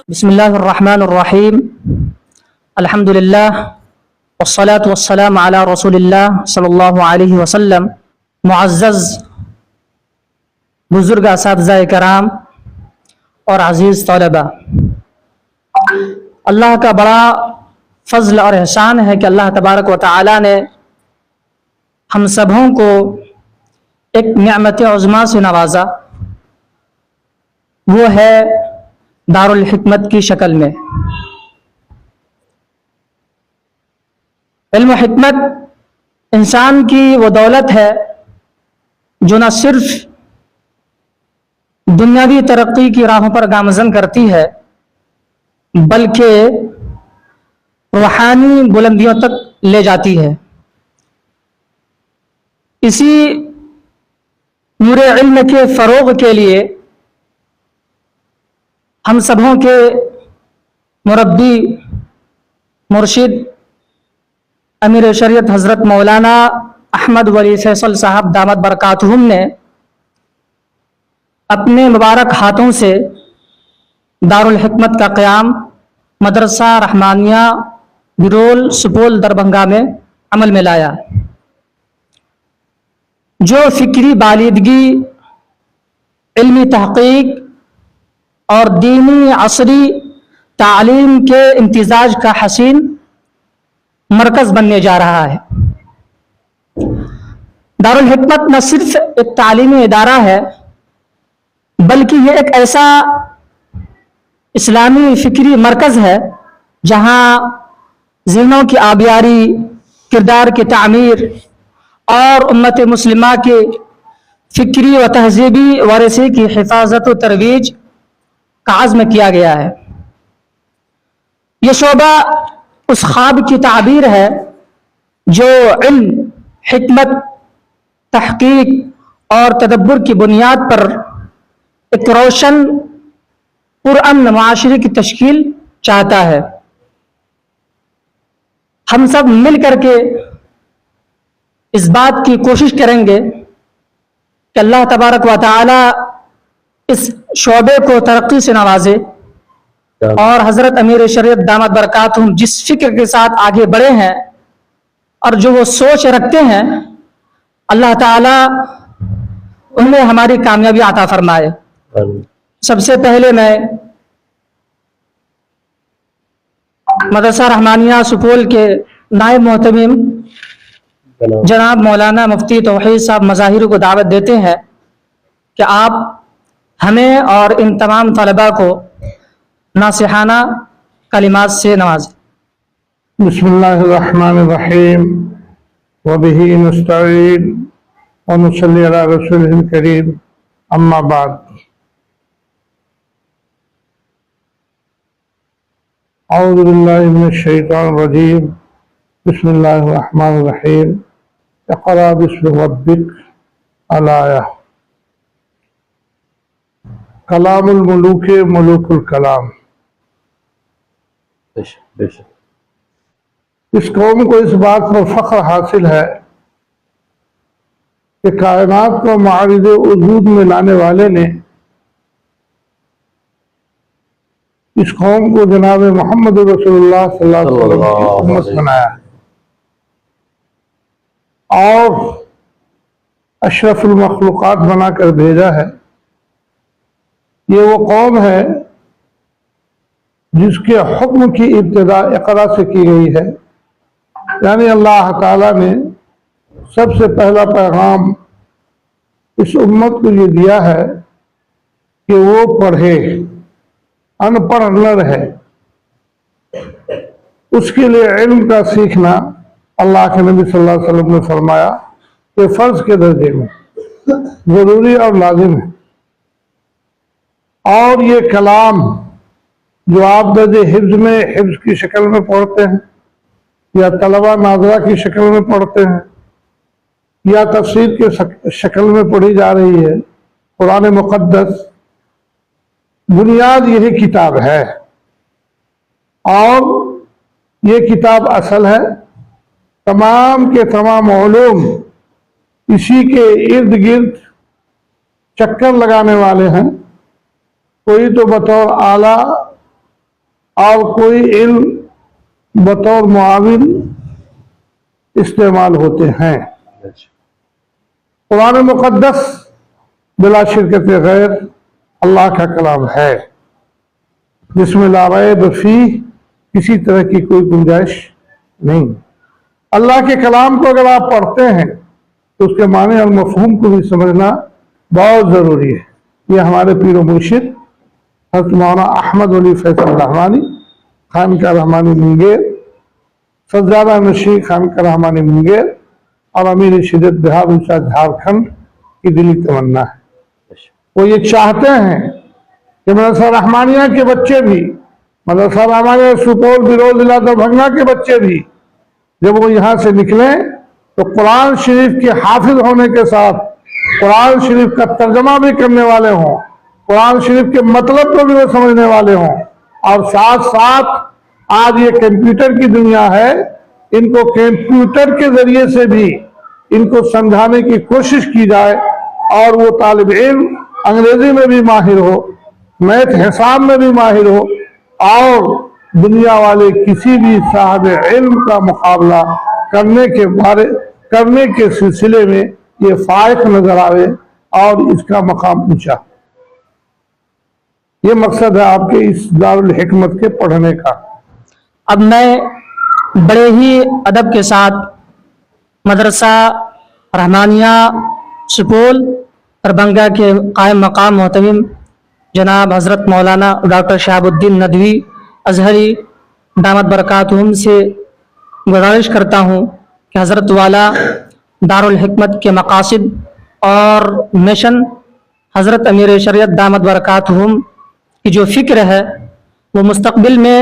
بسم اللہ الرحمن الرحیم الحمد للہ والصلاة والسلام علی رسول اللہ صلی اللہ علیہ وسلم. معزز بزرگ اساتذہ کرام اور عزیز طلبہ، اللہ کا بڑا فضل اور احسان ہے کہ اللہ تبارک و تعالی نے ہم سبوں کو ایک نعمت عظمیٰ سے نوازا، وہ ہے دارالحکمت کی شکل میں. علم و حکمت انسان کی وہ دولت ہے جو نہ صرف دنیاوی ترقی کی راہوں پر گامزن کرتی ہے بلکہ روحانی بلندیوں تک لے جاتی ہے. اسی نور علم کے فروغ کے لیے ہم سبوں کے مربی مرشد امیر شریعت حضرت مولانا احمد ولی فیصل صاحب دامت برکاتہم نے اپنے مبارک ہاتھوں سے دارالحکمت کا قیام مدرسہ رحمانیہ برول سپول دربھنگا میں عمل میں لایا، جو فکری بالیدگی، علمی تحقیق اور دینی عصری تعلیم کے امتزاج کا حسین مرکز بننے جا رہا ہے. دارالحکمت نہ صرف ایک تعلیمی ادارہ ہے بلکہ یہ ایک ایسا اسلامی فکری مرکز ہے جہاں ذہنوں کی آبیاری، کردار کی تعمیر اور امت مسلمہ کے فکری و تہذیبی ورثے کی حفاظت و ترویج کا عزم کیا گیا ہے. یہ شعبہ اس خواب کی تعبیر ہے جو علم، حکمت، تحقیق اور تدبر کی بنیاد پر ایک روشن پرامن معاشرے کی تشکیل چاہتا ہے. ہم سب مل کر کے اس بات کی کوشش کریں گے کہ اللہ تبارک و تعالی اس شعبے کو ترقی سے نوازے اور حضرت امیر شریعت دامت برکاتہم جس فکر کے ساتھ آگے بڑھے ہیں اور جو وہ سوچ رکھتے ہیں، اللہ تعالی انہیں ہماری کامیابی عطا فرمائے. سب سے پہلے میں مدرسہ رحمانیہ سپول کے نائب محتمم جناب مولانا مفتی توحید صاحب مظاہر کو دعوت دیتے ہیں کہ آپ ہمیں اور ان تمام طلباء کو ناصحانہ کلمات سے نوازیں. بسم اللہ الرحمن الرحیم وبہ نستعین ونصلی علی رسولہ الکریم اما بعد. اعوذ باللہ من الشیطان الرجیم بسم اللہ الرحمن الرحیم اقرأ باسم ربک الآیہ. کلام الملوک ملوک الکلام. اس قوم کو اس بات پر فخر حاصل ہے کہ کائنات کو معرض وجود میں لانے والے نے اس قوم کو جناب محمد رسول اللہ صلی اللہ علیہ وسلم کی امت بنایا اور اشرف المخلوقات بنا کر بھیجا ہے. یہ وہ قوم ہے جس کے حکم کی ابتدا اقرا سے کی گئی ہے، یعنی اللہ تعالیٰ نے سب سے پہلا پیغام اس امت کو یہ دیا ہے کہ وہ پڑھے، ان پڑھ نہ رہے. اس کے لیے علم کا سیکھنا اللہ کے نبی صلی اللہ علیہ وسلم نے فرمایا کہ فرض کے درجے میں ضروری اور لازم ہے. اور یہ کلام جو آپ درجے حفظ میں حفظ کی شکل میں پڑھتے ہیں یا طلبہ ناظرہ کی شکل میں پڑھتے ہیں یا تفسیر کے شکل میں پڑھی جا رہی ہے، قرآن مقدس بنیاد یہی کتاب ہے اور یہ کتاب اصل ہے. تمام کے تمام علوم اسی کے ارد گرد چکر لگانے والے ہیں. کوئی تو بطور اعلیٰ اور کوئی علم بطور معاون استعمال ہوتے ہیں۔ قرآن مقدس بلا شرکت غیر اللہ کا کلام ہے، جس میں لا ریب فیہ کسی طرح کی کوئی گنجائش نہیں۔ اللہ کے کلام کو اگر آپ پڑھتے ہیں تو اس کے معنی اور مفہوم کو بھی سمجھنا بہت ضروری ہے۔ یہ ہمارے پیر و مرشد حضرت مولانا احمد ولی فیصل رحمانی خانقاہ رحمانی منگیر، سجادہ نشین خانقاہ رحمانی منگیر اور امیر شدت بہار انشاء جھارکھنڈ کی دلی تمنا ہے۔ وہ یہ چاہتے ہیں کہ مدرسہ رحمانیہ کے بچے بھی، مدرسہ رحمانیہ سپول بیرول ضلع دربھنگہ کے بچے بھی جب وہ یہاں سے نکلیں تو قرآن شریف کے حافظ ہونے کے ساتھ قرآن شریف کا ترجمہ بھی کرنے والے ہوں، قرآن شریف کے مطلب کو بھی وہ سمجھنے والے ہوں، اور ساتھ ساتھ آج یہ کمپیوٹر کی دنیا ہے، ان کو کمپیوٹر کے ذریعے سے بھی ان کو سمجھانے کی کوشش کی جائے، اور وہ طالب علم انگریزی میں بھی ماہر ہو، میتھ حساب میں بھی ماہر ہو، اور دنیا والے کسی بھی صاحب علم کا مقابلہ کرنے کے سلسلے میں یہ فائق نظر آئے اور اس کا مقام اونچا۔ یہ مقصد ہے آپ کے اس دارالحکمت کے پڑھنے کا۔ اب میں بڑے ہی ادب کے ساتھ مدرسہ رحمانیہ سپول دربھنگہ کے قائم مقام محتمم جناب حضرت مولانا ڈاکٹر شہاب الدین ندوی ازہری دامت برکاتہم سے گزارش کرتا ہوں کہ حضرت والا دارالحکمت کے مقاصد اور مشن، حضرت امیر شریعت دامت برکاتہم کی جو فکر ہے، وہ مستقبل میں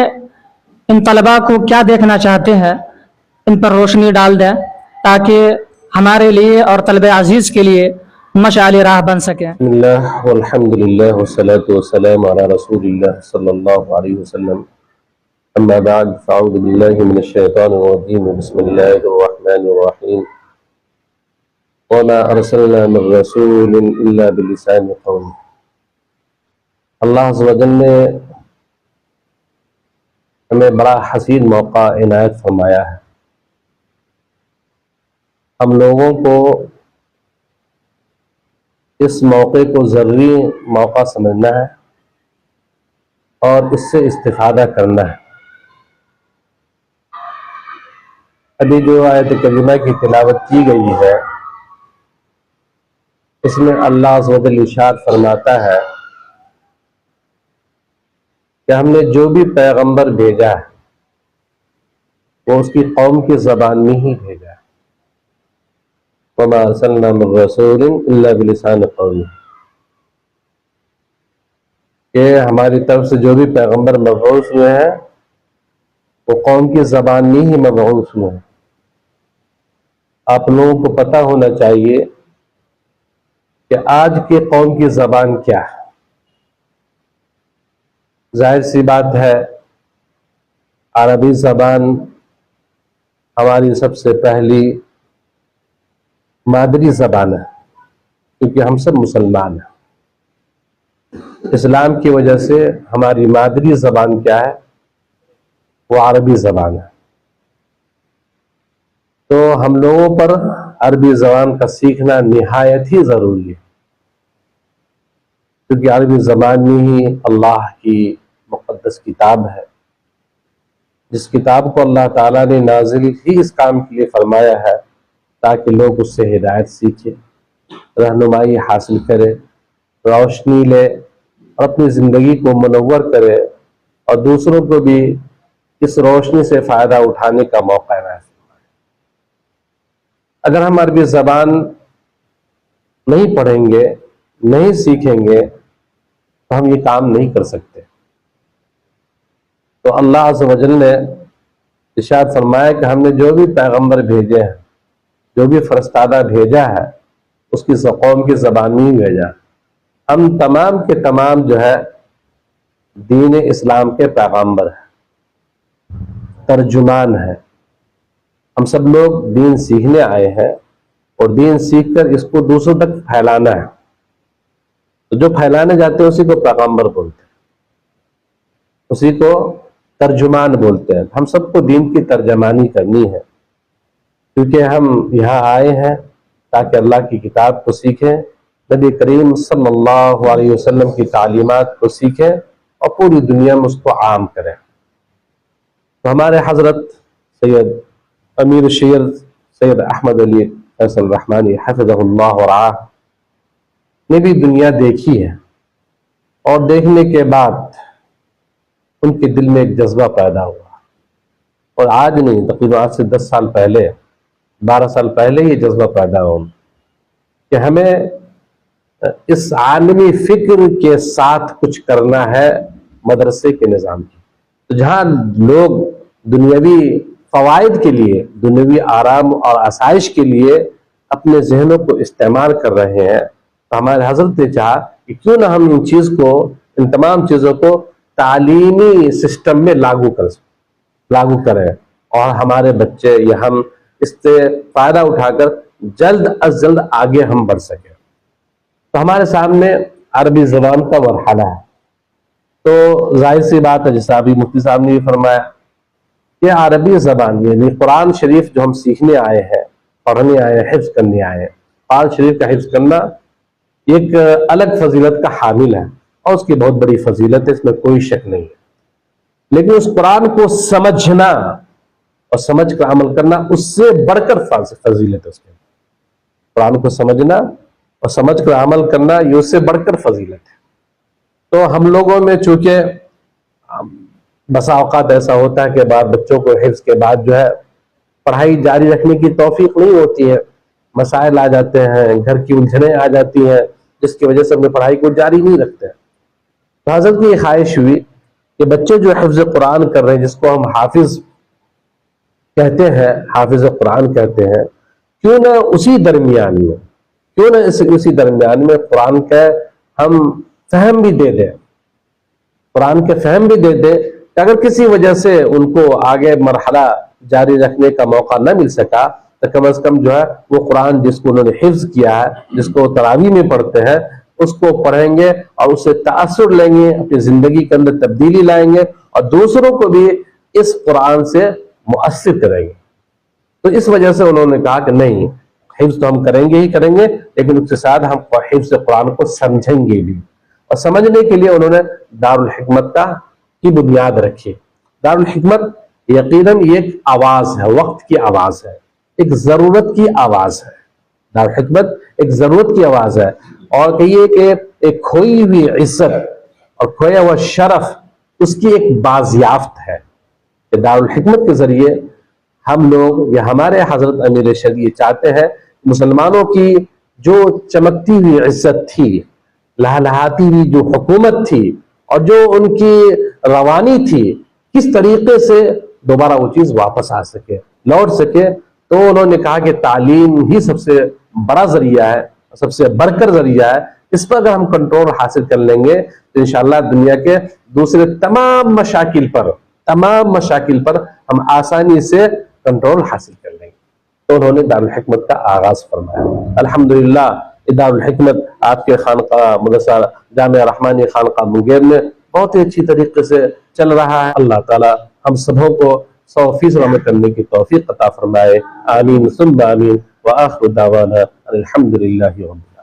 ان طلباء کو کیا دیکھنا چاہتے ہیں، ان پر روشنی ڈال دیں تاکہ ہمارے لیے اور طلبہ عزیز کے لیے مشعل راہ بن سکیں۔ بسم اللہ والحمد للہ والصلاة والسلام علی رسول اللہ صلی اللہ علیہ وسلم، اما بعد فاعوذ باللہ من الشیطان الرجیم، بسم اللہ الرحمن الرحیم، وما ارسلنا من رسول الا بلسان قوم۔ اللہ عز و جل نے ہمیں بڑا حسین موقع عنایت فرمایا ہے۔ ہم لوگوں کو اس موقع کو ضروری موقع سمجھنا ہے اور اس سے استفادہ کرنا ہے۔ ابھی جو آیت کریمہ کی تلاوت کی گئی ہے، اس میں اللہ عز و جل ارشاد فرماتا ہے کہ ہم نے جو بھی پیغمبر بھیجا ہے وہ اس کی قوم کی زبان میں ہی بھیجا ہے۔ وما ارسلنا من رسول الا بلسان قوم، کہ ہماری طرف سے جو بھی پیغمبر مبعوث ہوئے ہیں وہ قوم کی زبان میں ہی مبعوث ہوئے ہیں۔ آپ لوگوں کو پتہ ہونا چاہیے کہ آج کے قوم کی زبان کیا ہے۔ ظاہر سی بات ہے، عربی زبان ہماری سب سے پہلی مادری زبان ہے، کیونکہ ہم سب مسلمان ہیں۔ اسلام کی وجہ سے ہماری مادری زبان کیا ہے؟ وہ عربی زبان ہے۔ تو ہم لوگوں پر عربی زبان کا سیکھنا نہایت ہی ضروری ہے، کیونکہ عربی زبان میں ہی اللہ کی مقدس کتاب ہے، جس کتاب کو اللہ تعالیٰ نے نازل ہی اس کام کے لیے فرمایا ہے تاکہ لوگ اس سے ہدایت سیکھیں، رہنمائی حاصل کرے، روشنی لے اور اپنی زندگی کو منور کرے، اور دوسروں کو بھی اس روشنی سے فائدہ اٹھانے کا موقع ہے۔ اگر ہم عربی زبان نہیں پڑھیں گے، نہیں سیکھیں گے، تو ہم یہ کام نہیں کر سکتے۔ تو اللہ عز و جل نے ارشاد فرمایا کہ ہم نے جو بھی پیغمبر بھیجے ہیں، جو بھی فرستادہ بھیجا ہے، اس کی قوم کی زبان میں ہی بھیجا۔ ہم تمام کے تمام جو ہے دین اسلام کے پیغمبر ہیں، ترجمان ہیں۔ ہم سب لوگ دین سیکھنے آئے ہیں، اور دین سیکھ کر اس کو دوسروں تک پھیلانا ہے۔ تو جو پھیلانے جاتے ہیں اسی کو پیغمبر بولتے ہیں، اسی کو ترجمان بولتے ہیں. ہم سب کو دین کی ترجمانی کرنی ہے، کیونکہ ہم یہاں آئے ہیں تاکہ اللہ کی کتاب کو سیکھیں، نبی کریم صلی اللہ علیہ وسلم کی تعلیمات کو سیکھیں اور پوری دنیا میں اس کو عام کریں. تو ہمارے حضرت سید امیر شیر سید احمد علی فیصل رحمانی حفظہ اللہ ورعاہ نے بھی دنیا دیکھی ہے، اور دیکھنے کے بعد ان کے دل میں ایک جذبہ پیدا ہوا، اور آج نہیں، تقریباً آج سے 10 سال پہلے 12 سال پہلے یہ جذبہ پیدا ہوا کہ ہمیں اس عالمی فکر کے ساتھ کچھ کرنا ہے مدرسے کے نظام کی. تو جہاں لوگ دنیاوی فوائد کے لیے، دنیاوی آرام اور آسائش کے لیے اپنے ذہنوں کو استعمال کر رہے ہیں، تو ہمارے حضرت نے چاہا کہ کیوں نہ ہم ان تمام چیزوں کو تعلیمی سسٹم میں لاگو کریں، اور ہمارے بچے یا ہم اس سے فائدہ اٹھا کر جلد از جلد آگے ہم بڑھ سکیں. تو ہمارے سامنے عربی زبان کا مرحلہ ہے. تو ظاہر سی بات ہے، جیسا ابھی مفتی صاحب نے بھی فرمایا کہ عربی زبان یعنی قرآن شریف جو ہم سیکھنے آئے ہیں، پڑھنے آئے ہیں، حفظ کرنے آئے ہیں، قرآن شریف کا حفظ کرنا ایک الگ فضیلت کا حامل ہے، اور اس کی بہت بڑی فضیلت ہے، اس میں کوئی شک نہیں ہے. لیکن اس قرآن کو سمجھنا اور سمجھ کر عمل کرنا اس سے بڑھ کر فضیلت ہے. اس کے قرآن کو سمجھنا اور سمجھ کر عمل کرنا یہ اس سے بڑھ کر فضیلت ہے. تو ہم لوگوں میں چونکہ بسا اوقات ایسا ہوتا ہے کہ بعض بچوں کو حفظ کے بعد جو ہے پڑھائی جاری رکھنے کی توفیق نہیں ہوتی ہے، مسائل آ جاتے ہیں، گھر کی الجھنیں آ جاتی ہیں، جس کی وجہ سے اپنے پڑھائی کو جاری نہیں رکھتے. تو حضرت کی یہ خواہش ہوئی کہ بچے جو حفظ قرآن کر رہے ہیں، جس کو ہم حافظ کہتے ہیں، حافظ قرآن کہتے ہیں، کیوں نہ اسی درمیان میں قرآن کا ہم فہم بھی دے دیں، قرآن کے فہم بھی دے دیں کہ اگر کسی وجہ سے ان کو آگے مرحلہ جاری رکھنے کا موقع نہ مل سکا تو کم از کم جو ہے وہ قرآن جس کو انہوں نے حفظ کیا ہے، جس کو تراویح میں پڑھتے ہیں، اس کو پڑھیں گے اور اس سے تاثر لیں گے، اپنی زندگی کے اندر تبدیلی لائیں گے، اور دوسروں کو بھی اس قرآن سے مؤثر کریں گے. تو اس وجہ سے انہوں نے کہا کہ نہیں، حفظ تو ہم کریں گے ہی کریں گے، لیکن اس کے ساتھ ہم حفظ قرآن کو سمجھیں گے بھی. اور سمجھنے کے لیے انہوں نے دارالحکمت کی بنیاد رکھی. دارالحکمت یقیناً یہ ایک آواز ہے، وقت کی آواز ہے، ایک ضرورت کی آواز ہے. دارالحکمت ایک ضرورت کی آواز ہے، اور کہیے کہ ایک کھوئی ہوئی عزت اور کھویا ہوا شرف اس کی ایک بازیافت ہے کہ دارالحکمت کے ذریعے ہم لوگ یا ہمارے حضرت امیر شریعہ چاہتے ہیں مسلمانوں کی جو چمکتی ہوئی عزت تھی، لہلہاتی ہوئی جو حکومت تھی، اور جو ان کی روانی تھی، کس طریقے سے دوبارہ وہ چیز واپس آ سکے، لوٹ سکے. تو انہوں نے کہا کہ تعلیم ہی سب سے بڑا ذریعہ ہے، سب سے بڑھ کر ذریعہ ہے. اس پر اگر ہم کنٹرول حاصل کر لیں گے تو انشاءاللہ دنیا کے دوسرے تمام مشاکل پر ہم آسانی سے کنٹرول حاصل کر لیں گے. تو انہوں نے دارالحکمت کا آغاز فرمایا. الحمدللہ دارالحکمت آپ کے خانقاہ مدرسہ جامعہ رحمانی خانقاہ منگیر میں بہت ہی اچھی طریقے سے چل رہا ہے. اللہ تعالی ہم سبوں کو 100% عمل کرنے کی توفیق عطا فرمائے. آمین ثم آمین. وآخر دعوانا الحمدللہ رب العالمین.